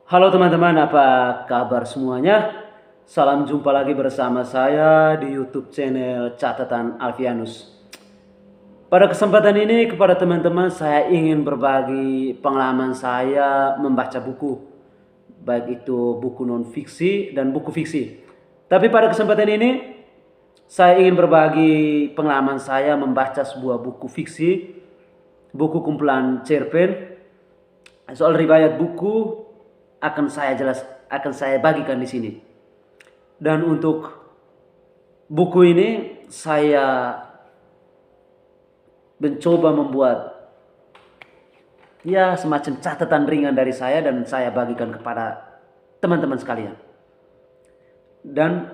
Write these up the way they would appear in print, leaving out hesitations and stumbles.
Halo teman-teman, apa kabar semuanya? Salam jumpa lagi bersama saya di YouTube channel Catatan Alfianus. Pada kesempatan ini kepada teman-teman saya ingin berbagi pengalaman saya membaca buku, baik itu buku non fiksi dan buku fiksi. Tapi pada kesempatan ini saya ingin berbagi pengalaman saya membaca sebuah buku fiksi, buku kumpulan cerpen. Soal riwayat buku akan saya bagikan di sini. Dan untuk buku ini saya mencoba membuat semacam catatan ringan dari saya dan saya bagikan kepada teman-teman sekalian. Dan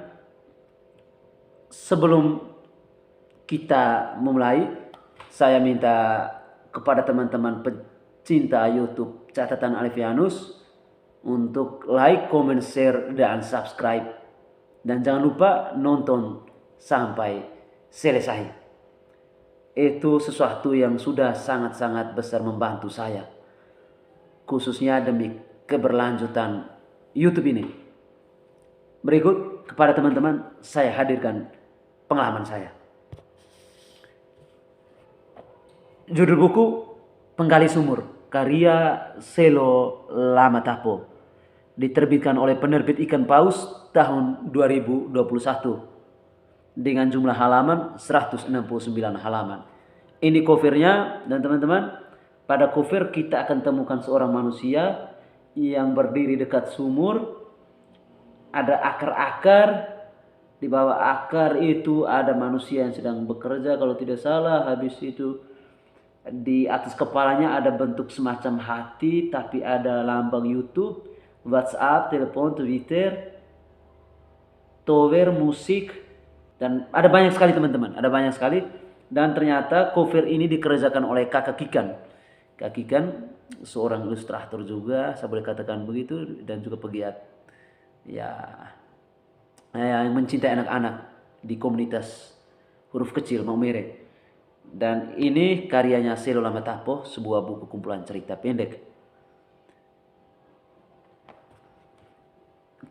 sebelum kita memulai, saya minta kepada teman-teman pecinta YouTube Catatan Alfianus untuk like, comment, share, dan subscribe. Dan jangan lupa nonton sampai selesai. Itu sesuatu yang sudah sangat-sangat besar membantu saya. Khususnya demi keberlanjutan YouTube ini. Berikut kepada teman-teman saya hadirkan pengalaman saya. Judul buku Penggali Sumur, karya Selo Lamatapo. Diterbitkan oleh penerbit Ikan Paus tahun 2021 dengan jumlah halaman 169 halaman. Ini covernya, dan teman-teman, pada cover kita akan temukan seorang manusia yang berdiri dekat sumur. Ada akar-akar, di bawah akar itu ada manusia yang sedang bekerja kalau tidak salah. Habis itu di atas kepalanya ada bentuk semacam hati, tapi ada lambang YouTube, WhatsApp, telepon, Twitter, tower, musik, dan ada banyak sekali teman-teman, ada banyak sekali. Dan ternyata cover ini dikerjakan oleh Kakak Kikan. Kak Kikan seorang ilustrator juga, saya boleh katakan begitu, dan juga pegiat yang mencintai anak-anak di komunitas huruf kecil Maumere. Dan ini karyanya Selo Lamatapo, sebuah buku kumpulan cerita pendek.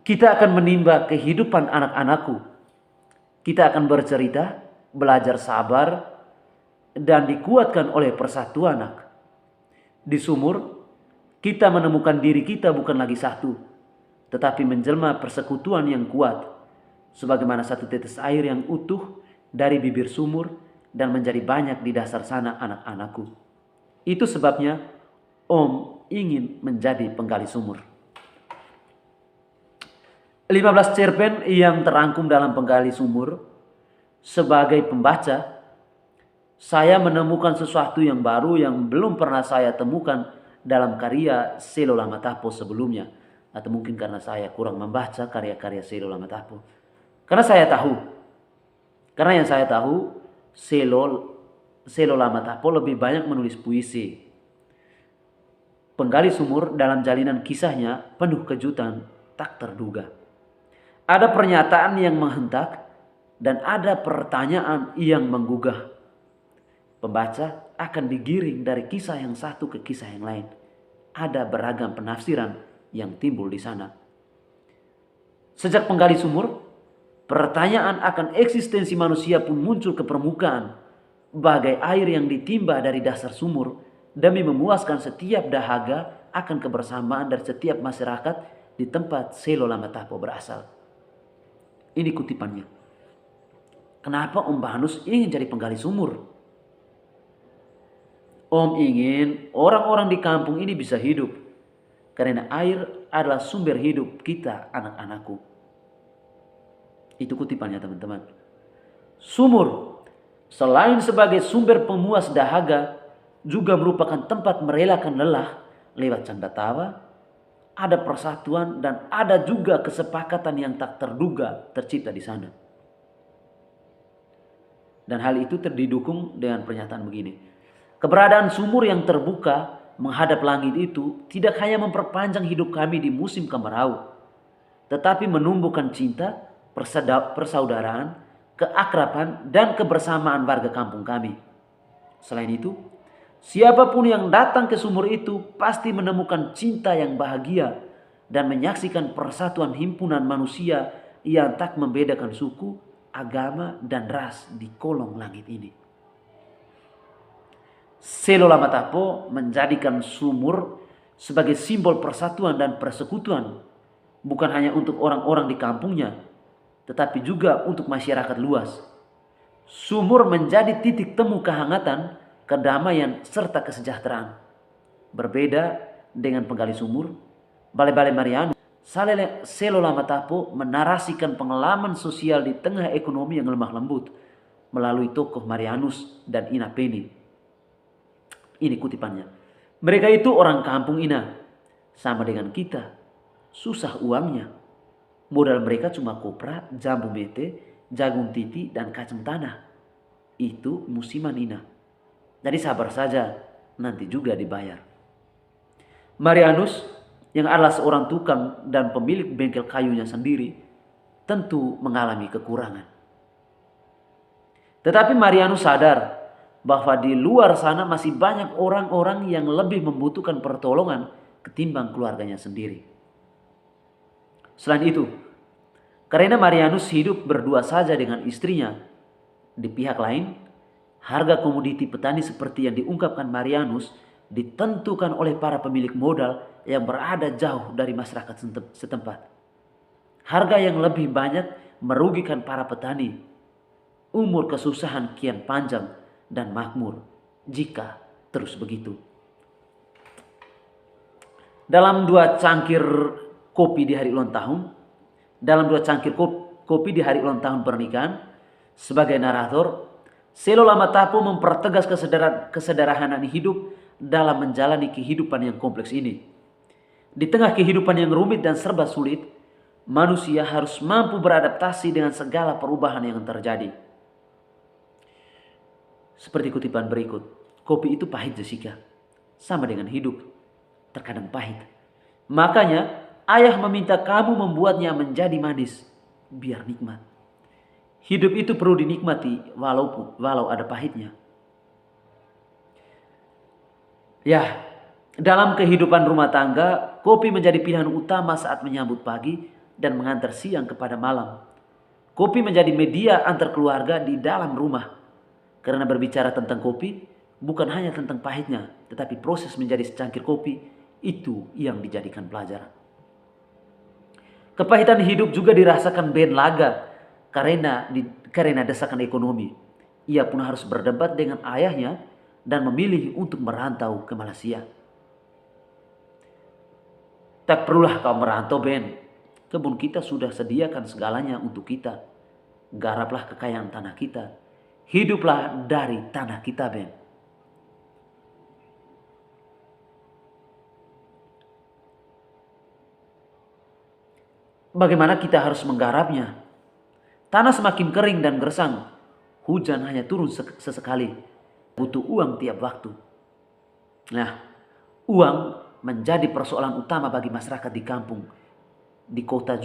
Kita akan menimba kehidupan anak-anakku. Kita akan bercerita, belajar sabar, dan dikuatkan oleh persatu anak. Di sumur, kita menemukan diri kita bukan lagi satu, tetapi menjelma persekutuan yang kuat, sebagaimana satu tetes air yang utuh dari bibir sumur dan menjadi banyak di dasar sana anak-anakku. Itu sebabnya Om ingin menjadi penggali sumur. 15 cerpen yang terangkum dalam Penggali Sumur. Sebagai pembaca, saya menemukan sesuatu yang baru yang belum pernah saya temukan dalam karya Selo Lamatapo sebelumnya. Atau mungkin karena saya kurang membaca karya-karya Selo Lamatapo. Karena yang saya tahu Selo Lamatapo lebih banyak menulis puisi. Penggali Sumur dalam jalinan kisahnya penuh kejutan tak terduga. Ada pernyataan yang menghentak dan ada pertanyaan yang menggugah. Pembaca akan digiring dari kisah yang satu ke kisah yang lain. Ada beragam penafsiran yang timbul di sana. Sejak Penggali Sumur, pertanyaan akan eksistensi manusia pun muncul ke permukaan, bagai air yang ditimba dari dasar sumur demi memuaskan setiap dahaga akan kebersamaan dari setiap masyarakat di tempat Selo Lamatapo berasal. Ini kutipannya. Kenapa Om Banus ingin jadi penggali sumur? Om ingin orang-orang di kampung ini bisa hidup, karena air adalah sumber hidup kita, anak-anakku. Itu kutipannya teman-teman. Sumur, selain sebagai sumber pemuas dahaga, juga merupakan tempat merelakan lelah lewat canda tawa. Ada persatuan dan ada juga kesepakatan yang tak terduga tercipta di sana. Dan hal itu didukung dengan pernyataan begini. Keberadaan sumur yang terbuka menghadap langit itu tidak hanya memperpanjang hidup kami di musim kemarau, tetapi menumbuhkan cinta, persaudaraan, keakraban, dan kebersamaan warga kampung kami. Selain itu, siapapun yang datang ke sumur itu pasti menemukan cinta yang bahagia dan menyaksikan persatuan himpunan manusia yang tak membedakan suku, agama, dan ras di kolong langit ini. Selo Lamatapo menjadikan sumur sebagai simbol persatuan dan persekutuan, bukan hanya untuk orang-orang di kampungnya, tetapi juga untuk masyarakat luas. Sumur menjadi titik temu kehangatan, kedamaian, serta kesejahteraan. Berbeda dengan penggali sumur, Balai-Balai Marianus, Selo Lamatapo menarasikan pengalaman sosial di tengah ekonomi yang lemah lembut melalui tokoh Marianus dan Ina Peni. Ini kutipannya. Mereka itu orang kampung Ina, sama dengan kita, susah uangnya. Modal mereka cuma kopra, jambu mete, jagung titi, dan kacang tanah. Itu musiman Ina. Jadi sabar saja, nanti juga dibayar. Marianus yang adalah seorang tukang dan pemilik bengkel kayunya sendiri tentu mengalami kekurangan. Tetapi Marianus sadar bahwa di luar sana masih banyak orang-orang yang lebih membutuhkan pertolongan ketimbang keluarganya sendiri. Selain itu, karena Marianus hidup berdua saja dengan istrinya, di pihak lain, harga komoditi petani seperti yang diungkapkan Marianus ditentukan oleh para pemilik modal yang berada jauh dari masyarakat setempat. Harga yang lebih banyak merugikan para petani. Umur kesusahan kian panjang dan makmur jika terus begitu. Dalam 2 cangkir kopi di hari ulang tahun, pernikahan, sebagai narator, Selo Lamatapo mempertegas kesederhanaan hidup dalam menjalani kehidupan yang kompleks ini. Di tengah kehidupan yang rumit dan serba sulit, manusia harus mampu beradaptasi dengan segala perubahan yang terjadi. Seperti kutipan berikut, kopi itu pahit Jessica, sama dengan hidup, terkadang pahit. Makanya ayah meminta kamu membuatnya menjadi manis, biar nikmat. Hidup itu perlu dinikmati walau ada pahitnya. Ya, dalam kehidupan rumah tangga, kopi menjadi pilihan utama saat menyambut pagi dan mengantar siang kepada malam. Kopi menjadi media antar keluarga di dalam rumah. Karena berbicara tentang kopi, bukan hanya tentang pahitnya, tetapi proses menjadi secangkir kopi, itu yang dijadikan pelajaran. Kepahitan hidup juga dirasakan Ben Laga karena desakan ekonomi. Ia pun harus berdebat dengan ayahnya dan memilih untuk merantau ke Malaysia. Tak perlulah kau merantau, Ben. Kebun kita sudah sediakan segalanya untuk kita. Garaplah kekayaan tanah kita. Hiduplah dari tanah kita, Ben. Bagaimana kita harus menggarapnya? Tanah semakin kering dan gersang. Hujan hanya turun sesekali. Butuh uang tiap waktu. Nah, uang menjadi persoalan utama bagi masyarakat di kampung. Di kota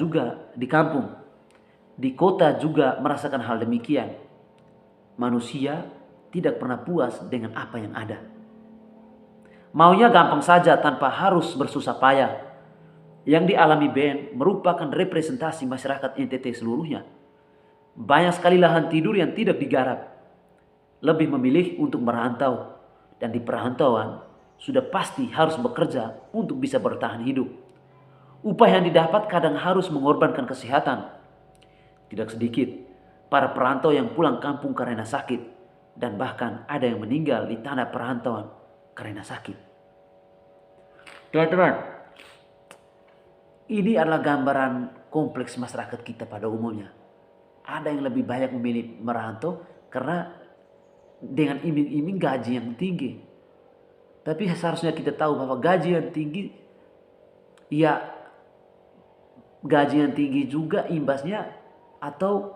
juga merasakan hal demikian. Manusia tidak pernah puas dengan apa yang ada. Maunya gampang saja tanpa harus bersusah payah. Yang dialami Ben merupakan representasi masyarakat NTT seluruhnya. Banyak sekali lahan tidur yang tidak digarap. Lebih memilih untuk merantau. Dan di perantauan sudah pasti harus bekerja untuk bisa bertahan hidup. Upah yang didapat kadang harus mengorbankan kesehatan. Tidak sedikit para perantau yang pulang kampung karena sakit, dan bahkan ada yang meninggal di tanah perantauan karena sakit. Teman-teman, ini adalah gambaran kompleks masyarakat kita pada umumnya. Ada yang lebih banyak memilih merantau karena dengan iming-iming gaji yang tinggi. Tapi seharusnya kita tahu bahwa gaji yang tinggi, ya gaji yang tinggi juga imbasnya atau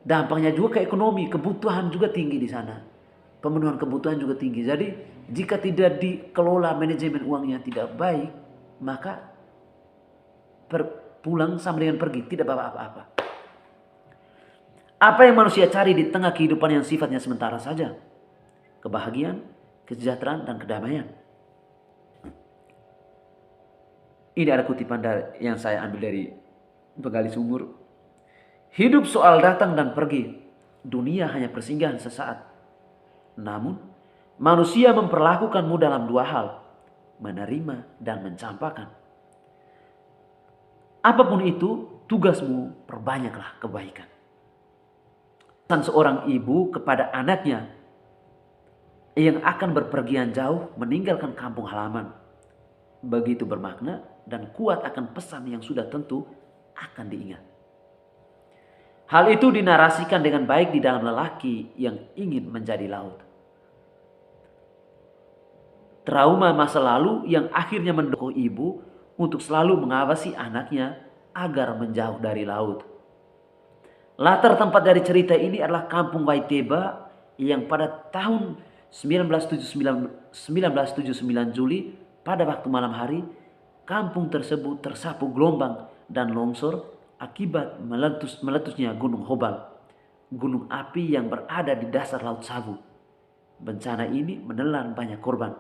dampaknya juga ke ekonomi, kebutuhan juga tinggi di sana. Pemenuhan kebutuhan juga tinggi. Jadi jika tidak dikelola manajemen uangnya tidak baik, maka pulang sama dengan pergi, tidak apa-apa. Apa yang manusia cari di tengah kehidupan yang sifatnya sementara saja? Kebahagiaan, kesejahteraan, dan kedamaian. Ini ada kutipan yang saya ambil dari Penggali Sumur. Hidup soal datang dan pergi. Dunia hanya persinggahan sesaat. Namun, manusia memperlakukanmu dalam dua hal. Menerima dan mencampakkan. Apapun itu, tugasmu perbanyaklah kebaikan. Pesan seorang ibu kepada anaknya yang akan berpergian jauh meninggalkan kampung halaman begitu bermakna dan kuat akan pesan yang sudah tentu akan diingat. Hal itu dinarasikan dengan baik di dalam lelaki yang ingin menjadi laut. Trauma masa lalu yang akhirnya mendorong ibu untuk selalu mengawasi anaknya agar menjauh dari laut. Latar tempat dari cerita ini adalah kampung Waiteba yang pada tahun 1979 Juli pada waktu malam hari, kampung tersebut tersapu gelombang dan longsor akibat meletusnya Gunung Hobal, gunung api yang berada di dasar Laut Sabu. Bencana ini menelan banyak korban.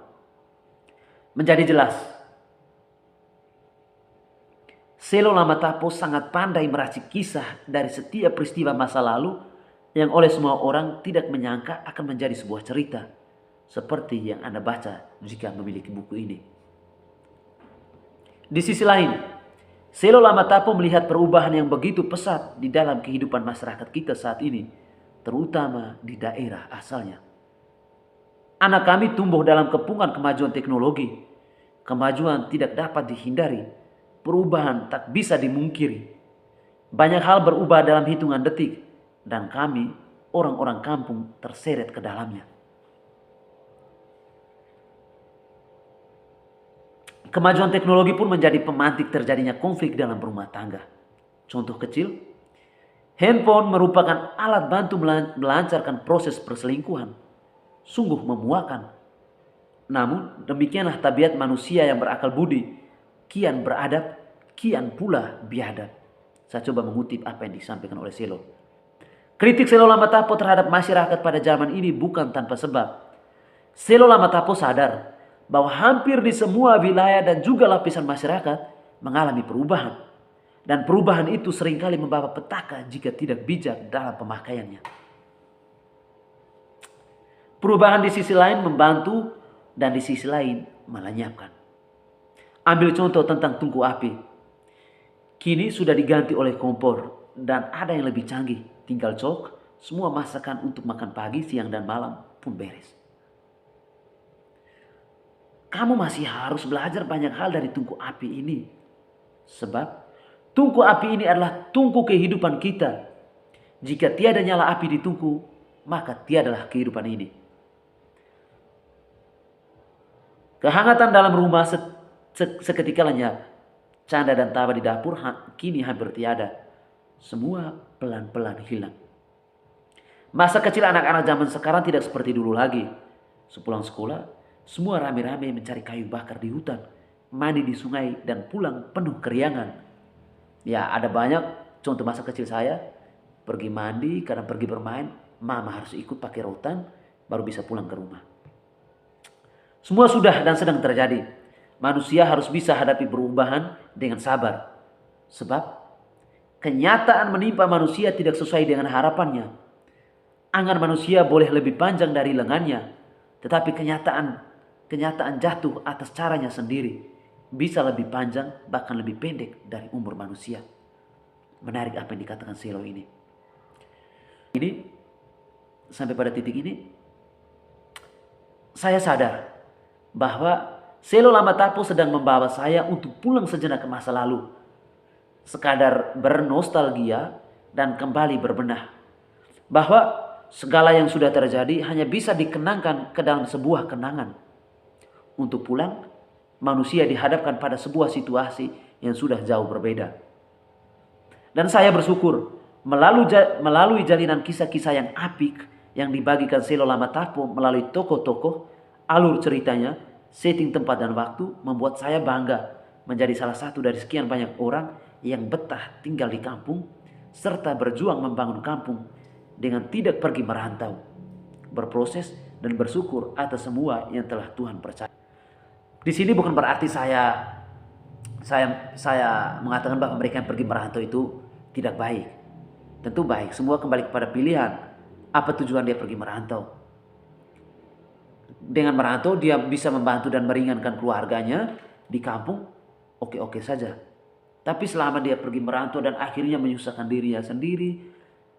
Menjadi jelas, Selo Lamatapo sangat pandai meracik kisah dari setiap peristiwa masa lalu yang oleh semua orang tidak menyangka akan menjadi sebuah cerita. Seperti yang Anda baca jika memiliki buku ini. Di sisi lain, Selo Lamatapo melihat perubahan yang begitu pesat di dalam kehidupan masyarakat kita saat ini, terutama di daerah asalnya. Anak kami tumbuh dalam kepungan kemajuan teknologi. Kemajuan tidak dapat dihindari, perubahan tak bisa dimungkiri. Banyak hal berubah dalam hitungan detik, dan kami, orang-orang kampung, terseret ke dalamnya. Kemajuan teknologi pun menjadi pemantik terjadinya konflik dalam rumah tangga. Contoh kecil, handphone merupakan alat bantu melancarkan proses perselingkuhan. Sungguh memuakan. Namun demikianlah tabiat manusia yang berakal budi. Kian beradab, kian pula biadab. Saya coba mengutip apa yang disampaikan oleh Selo. Kritik Selo Lamatapo terhadap masyarakat pada zaman ini bukan tanpa sebab. Selo Lamatapo sadar bahwa hampir di semua wilayah dan juga lapisan masyarakat mengalami perubahan. Dan perubahan itu seringkali membawa petaka jika tidak bijak dalam pemakaiannya. Perubahan di sisi lain membantu dan di sisi lain melenyapkan. Ambil contoh tentang tungku api. Kini sudah diganti oleh kompor dan ada yang lebih canggih. Tinggal cok, semua masakan untuk makan pagi, siang dan malam pun beres. Kamu masih harus belajar banyak hal dari tungku api ini. Sebab tungku api ini adalah tungku kehidupan kita. Jika tiada nyala api di tungku, maka tiadalah kehidupan ini. Kehangatan dalam rumah seketika lenyap. Canda dan tawa di dapur kini hampir tiada. Semua pelan-pelan hilang. Masa kecil anak-anak zaman sekarang tidak seperti dulu lagi. Sepulang sekolah, semua rame-rame mencari kayu bakar di hutan, mandi di sungai, dan pulang penuh keriangan. Ya, ada banyak contoh masa kecil saya. Pergi mandi, kadang pergi bermain, mama harus ikut pakai rotan, baru bisa pulang ke rumah. Semua sudah dan sedang terjadi. Manusia harus bisa hadapi perubahan dengan sabar. Sebab kenyataan menimpa manusia tidak sesuai dengan harapannya. Angan manusia boleh lebih panjang dari lengannya, tetapi kenyataan jatuh atas caranya sendiri bisa lebih panjang bahkan lebih pendek dari umur manusia. Menarik apa yang dikatakan Selo ini. Ini sampai pada titik ini saya sadar bahwa Selo Lamatapo sedang membawa saya untuk pulang sejenak ke masa lalu. Sekadar bernostalgia dan kembali berbenah. Bahwa segala yang sudah terjadi hanya bisa dikenangkan ke dalam sebuah kenangan. Untuk pulang, manusia dihadapkan pada sebuah situasi yang sudah jauh berbeda. Dan saya bersyukur melalui jalinan kisah-kisah yang apik yang dibagikan Selo Lamatapo melalui tokoh-tokoh, alur ceritanya, setting tempat dan waktu membuat saya bangga menjadi salah satu dari sekian banyak orang yang betah tinggal di kampung serta berjuang membangun kampung dengan tidak pergi merantau, berproses dan bersyukur atas semua yang telah Tuhan percaya. Di sini bukan berarti saya Saya mengatakan bahwa mereka yang pergi merantau itu tidak baik. Tentu baik, semua kembali kepada pilihan. Apa tujuan dia pergi merantau? Dengan merantau dia bisa membantu dan meringankan keluarganya di kampung, oke-oke saja. Tapi selama dia pergi merantau dan akhirnya menyusahkan dirinya sendiri,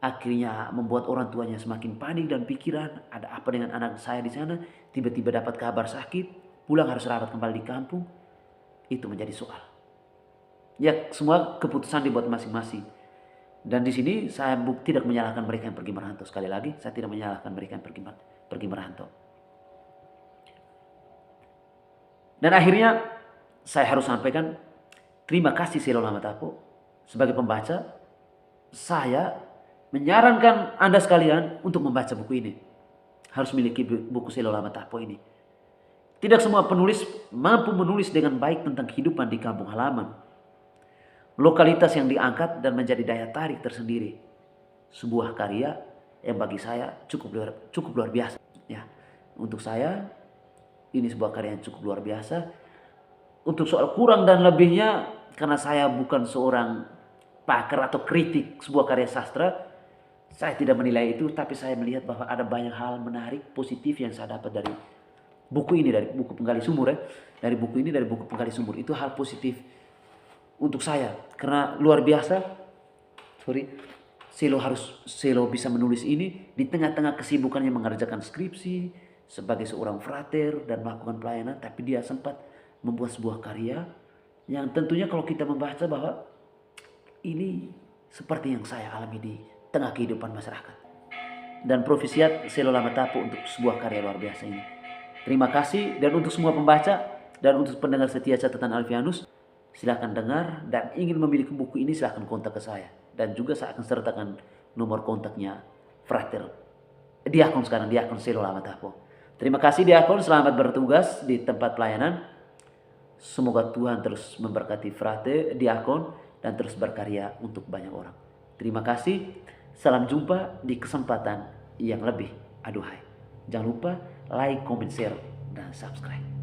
akhirnya membuat orang tuanya semakin panik dan pikiran, ada apa dengan anak saya di sana, tiba-tiba dapat kabar sakit, pulang harus rawat kembali di kampung, itu menjadi soal. Ya, semua keputusan dibuat masing-masing. Dan di sini saya tidak menyalahkan mereka yang pergi merantau. Sekali lagi, saya tidak menyalahkan mereka yang pergi merantau. Dan akhirnya saya harus sampaikan terima kasih Selo Lamatapo. Sebagai pembaca, saya menyarankan Anda sekalian untuk membaca buku ini. Harus memiliki buku Selo Lamatapo ini. Tidak semua penulis mampu menulis dengan baik tentang kehidupan di kampung halaman. Lokalitas yang diangkat dan menjadi daya tarik tersendiri. Sebuah karya yang bagi saya cukup luar biasa. Ya, untuk saya ini sebuah karya yang cukup luar biasa. Untuk soal kurang dan lebihnya, karena saya bukan seorang pakar atau kritik sebuah karya sastra, saya tidak menilai itu, tapi saya melihat bahwa ada banyak hal menarik, positif yang saya dapat dari buku ini, dari buku Penggali Sumur ya. Dari buku ini, dari buku Penggali Sumur, itu hal positif untuk saya. Karena luar biasa, Selo bisa menulis ini di tengah-tengah kesibukannya mengerjakan skripsi, sebagai seorang frater dan melakukan pelayanan, tapi dia sempat membuat sebuah karya yang tentunya kalau kita membaca bahwa ini seperti yang saya alami di tengah kehidupan masyarakat. Dan profisiat Selo Lamatapo untuk sebuah karya luar biasa ini. Terima kasih, dan untuk semua pembaca dan untuk pendengar setia catatan Alfianus, silakan dengar, dan ingin memiliki buku ini silakan kontak ke saya. Dan juga saya akan sertakan nomor kontaknya frater Diakon sekarang, Diakon Selo Lamatapo. Terima kasih Diakon, selamat bertugas di tempat pelayanan. Semoga Tuhan terus memberkati frater Diakon dan terus berkarya untuk banyak orang. Terima kasih, salam jumpa di kesempatan yang lebih. Aduhai. Jangan lupa like, comment, share, dan subscribe.